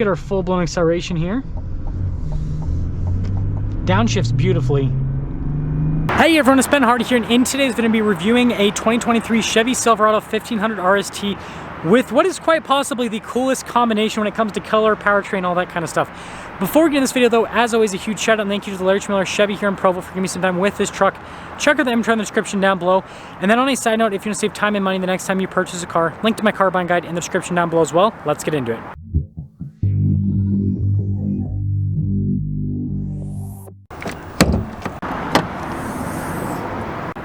Get our full-blown acceleration here. Downshifts beautifully. Hey everyone, it's Ben Hardy here, and in today's video, I'm going to be reviewing a 2023 Chevy Silverado 1500 RST with what is quite possibly the coolest combination when it comes to color, powertrain, all that kind of stuff. Before we get in this video though, as always, a huge shout out and thank you to the Larry Miller Chevy here in Provo for giving me some time with this truck. Check out the inventory in the description down below. And then on a side note, if you want to save time and money the next time you purchase a car, link to my car buying guide in the description down below as well. Let's get into it.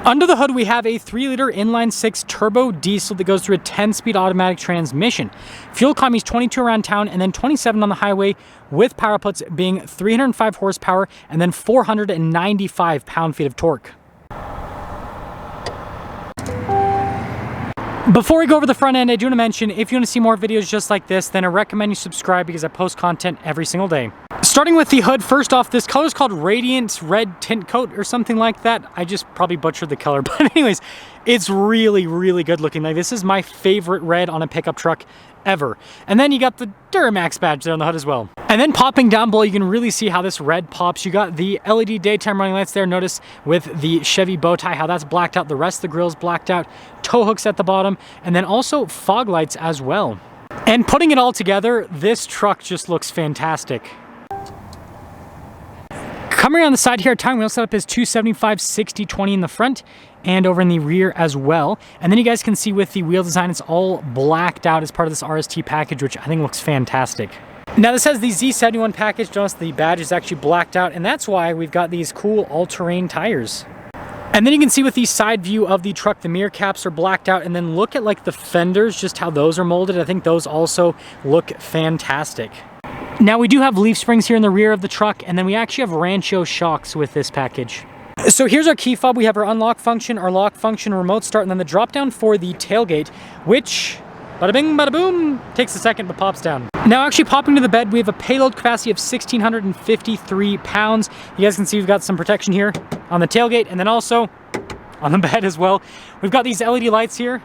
Under the hood, we have a 3-liter inline-6 turbo diesel that goes through a 10-speed automatic transmission. Fuel economy is 22 around town and then 27 on the highway, with power outputs being 305 horsepower and then 495 pound-feet of torque. Before we go over the front end, I do want to mention, if you want to see more videos just like this, then I recommend you subscribe because I post content every single day. Starting with the hood, first off, this color is called Radiant Red Tint Coat or something like that. I just probably butchered the color, but anyways, it's really, really good looking. Like, this is my favorite red on a pickup truck ever. And then you got the Duramax badge there on the hood as well. And then popping down below, you can really see how this red pops. You got the LED daytime running lights there. Notice with the Chevy bow tie, how that's blacked out. The rest of the grill's blacked out. Tow hooks at the bottom, and then also fog lights as well. And putting it all together, this truck just looks fantastic. Coming around the side here, tire wheel setup is 275 60/20 in the front and over in the rear as well. And then you guys can see with the wheel design, it's all blacked out as part of this RST package, which I think looks fantastic. Now this has the Z71 package. Notice the badge is actually blacked out, and that's why we've got these cool all-terrain tires. And then you can see with the side view of the truck, the mirror caps are blacked out, and then look at like the fenders, just how those are molded. I think those also look fantastic. Now we do have leaf springs here in the rear of the truck, and then we actually have Rancho shocks with this package. So here's our key fob. We have our unlock function, our lock function, remote start, and then the drop down for the tailgate, which, bada bing, bada boom, takes a second but pops down. Now actually popping to the bed, we have a payload capacity of 1,653 pounds. You guys can see we've got some protection here on the tailgate and then also on the bed as well. We've got these LED lights here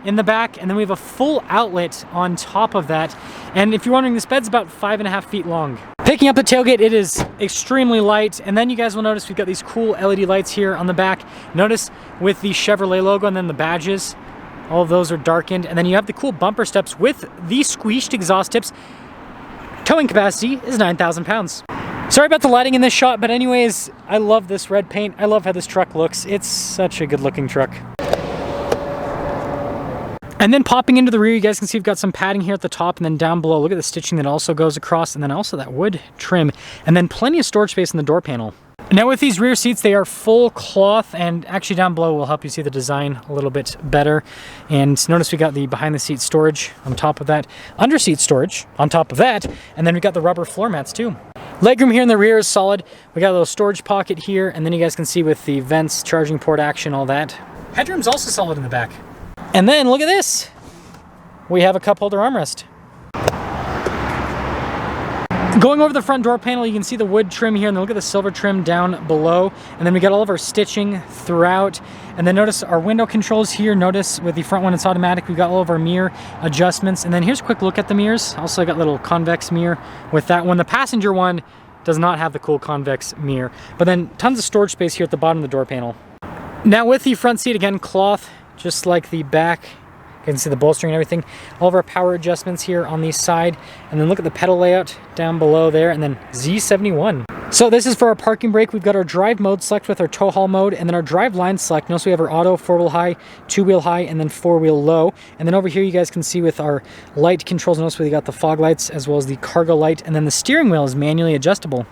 in the back, and then we have a full outlet on top of that. And if you're wondering, this bed's about 5.5 feet long. Picking up the tailgate, it is extremely light, and then you guys will notice we've got these cool LED lights here on the back. Notice with the Chevrolet logo and then the badges, all of those are darkened. And then you have the cool bumper steps with the squeezed exhaust tips. Towing capacity is 9,000 pounds. Sorry about the lighting in this shot, but anyways, I love this red paint. I love how this truck looks. It's such a good looking truck. And then popping into the rear, you guys can see we've got some padding here at the top, and then down below, look at the stitching that also goes across, and then also that wood trim, and then plenty of storage space in the door panel. Now with these rear seats, they are full cloth, and actually down below will help you see the design a little bit better. And notice we got the behind the seat storage on top of that, under seat storage on top of that, and then we got the rubber floor mats too. Legroom here in the rear is solid. We got a little storage pocket here, and then you guys can see with the vents, charging port action, all that. Headroom's also solid in the back. And then look at this. We have a cup holder armrest. Going over the front door panel, you can see the wood trim here, and then look at the silver trim down below. And then we got all of our stitching throughout. And then notice our window controls here. Notice with the front one, it's automatic. We've got all of our mirror adjustments. And then here's a quick look at the mirrors. Also, I got a little convex mirror with that one. The passenger one does not have the cool convex mirror. But then tons of storage space here at the bottom of the door panel. Now with the front seat, again, cloth, just like the back. You can see the bolstering and everything. All of our power adjustments here on the side. And then look at the pedal layout down below there. And then Z71. So this is for our parking brake. We've got our drive mode select with our tow haul mode. And then our drive line select. Notice we have our auto, 4-wheel high, 2-wheel high, and then 4-wheel low. And then over here you guys can see with our light controls. Notice we got the fog lights as well as the cargo light. And then the steering wheel is manually adjustable.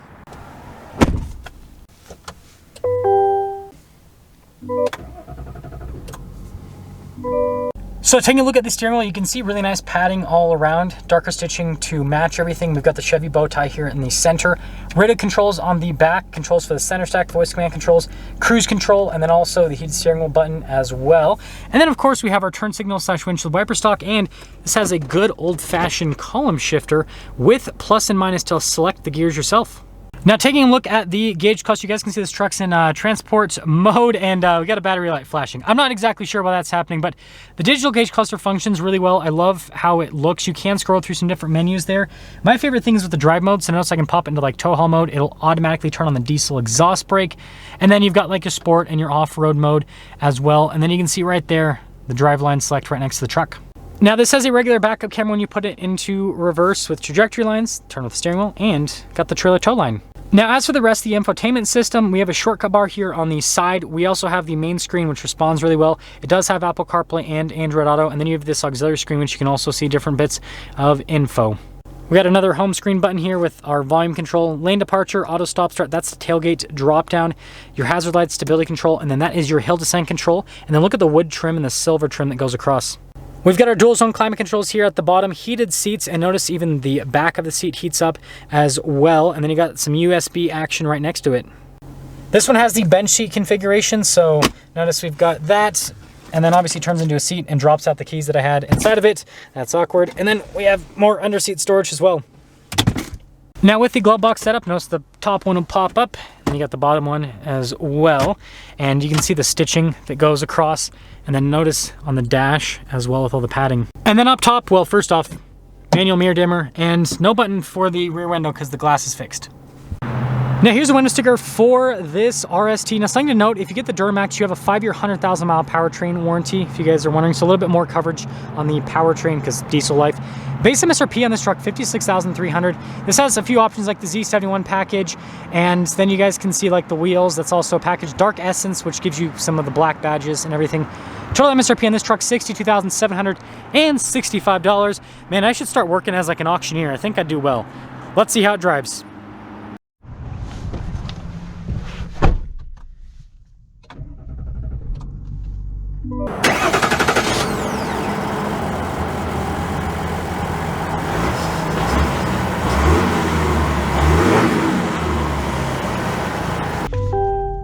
So taking a look at the steering wheel, you can see really nice padding all around, darker stitching to match everything. We've got the Chevy bow tie here in the center, radio controls on the back, controls for the center stack, voice command controls, cruise control, and then also the heated steering wheel button as well. And then of course we have our turn signal / windshield wiper stock, and this has a good old-fashioned column shifter with plus and minus to select the gears yourself. Now taking a look at the gauge cluster, you guys can see this truck's in transport mode, and we got a battery light flashing. I'm not exactly sure why that's happening, but the digital gauge cluster functions really well. I love how it looks. You can scroll through some different menus there. My favorite thing is with the drive mode, so notice I can pop into like tow haul mode. It'll automatically turn on the diesel exhaust brake, and then you've got like your sport and your off-road mode as well. And then you can see right there the drive line select right next to the truck. Now this has a regular backup camera when you put it into reverse with trajectory lines, turn off the steering wheel, and got the trailer tow line. Now as for the rest of the infotainment system, we have a shortcut bar here on the side. We also have the main screen, which responds really well. It does have Apple CarPlay and Android Auto, and then you have this auxiliary screen, which you can also see different bits of info. We got another home screen button here with our volume control, lane departure, auto stop start, that's the tailgate drop down, your hazard light stability control, and then that is your hill descent control. And then look at the wood trim and the silver trim that goes across. We've got our dual zone climate controls here at the bottom, heated seats, and notice even the back of the seat heats up as well. And then you got some USB action right next to it. This one has the bench seat configuration, so notice we've got that, and then obviously turns into a seat and drops out the keys that I had inside of it. That's awkward. And then we have more under seat storage as well. Now with the glove box setup, notice the top one will pop up, and you got the bottom one as well. And you can see the stitching that goes across, and then notice on the dash as well with all the padding. And then up top, well, first off, manual mirror dimmer, and no button for the rear window because the glass is fixed. Now here's a window sticker for this RST. Now something to note, if you get the Duramax, you have a 5-year, 100,000 mile powertrain warranty, if you guys are wondering. So a little bit more coverage on the powertrain because diesel life. Base MSRP on this truck, $56,300. This has a few options like the Z71 Package, and then you guys can see like the wheels. That's also a package. Dark Essence, which gives you some of the black badges and everything. Total MSRP on this truck, $62,765. Man, I should start working as like an auctioneer. I think I'd do well. Let's see how it drives.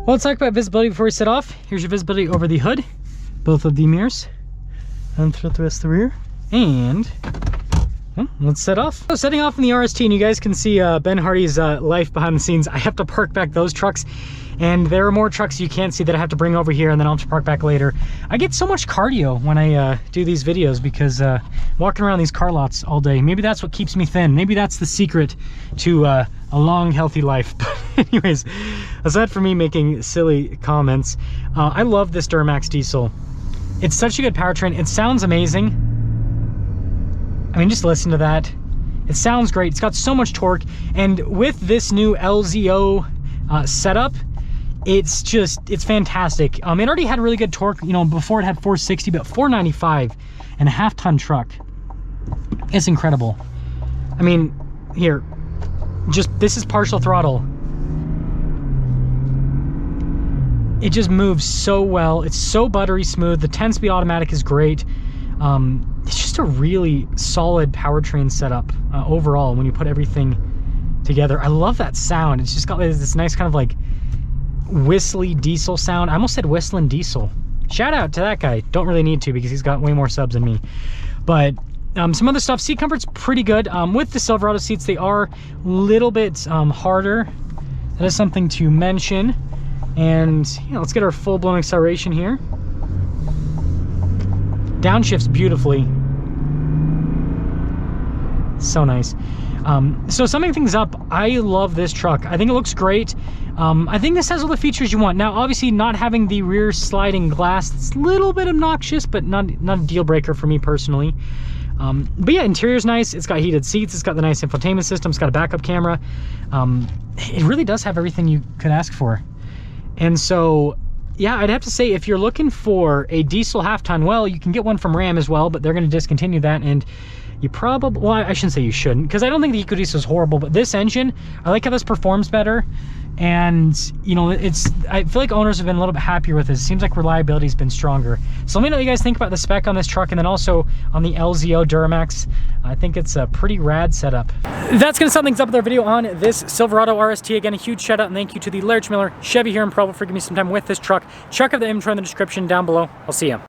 Well, let's talk about visibility before we set off. Here's your visibility over the hood, both of the mirrors, and throughout the rest of the rear. And well, let's set off. So setting off in the RST, and you guys can see Ben Hardy's life behind the scenes. I have to park back those trucks, and there are more trucks you can't see that I have to bring over here, and then I'll have to park back later. I get so much cardio when I do these videos because walking around these car lots all day, maybe that's what keeps me thin. Maybe that's the secret to a long, healthy life. But anyways, aside from me making silly comments, I love this Duramax diesel. It's such a good powertrain. It sounds amazing. I mean, just listen to that. It sounds great. It's got so much torque. And with this new LZO setup, it's fantastic. It already had really good torque, you know, before it had 460, but 495 and a half-ton truck. It's incredible. I mean, here, this is partial throttle. It just moves so well. It's so buttery smooth. The 10-speed automatic is great. It's just a really solid powertrain setup overall when you put everything together. I love that sound. It's just got this nice kind of like whistly diesel sound. I almost said whistling diesel. Shout out to that guy. Don't really need to because he's got way more subs than me. But some other stuff, seat comfort's pretty good. With the Silverado seats, they are a little bit harder. That is something to mention. And you know, let's get our full-blown acceleration here. Downshifts beautifully. So nice. So summing things up, I love this truck. I think it looks great. I think this has all the features you want. Now, obviously, not having the rear sliding glass, it's a little bit obnoxious, but not a deal breaker for me personally. But yeah, interior's nice. It's got heated seats. It's got the nice infotainment system. It's got a backup camera. It really does have everything you could ask for. And so, yeah, I'd have to say if you're looking for a diesel half-ton, well, you can get one from Ram as well, but they're going to discontinue that. And you probably, well, I shouldn't say you shouldn't, because I don't think the EcoDiesel is horrible, but this engine, I like how this performs better. And, you know, I feel like owners have been a little bit happier with this. It seems like reliability's been stronger. So let me know what you guys think about the spec on this truck, and then also on the LZO Duramax. I think it's a pretty rad setup. That's gonna sum things up with our video on this Silverado RST. Again, a huge shout out and thank you to the Larich Miller Chevy here in Provo for giving me some time with this truck. Check out the inventory in the description down below. I'll see you.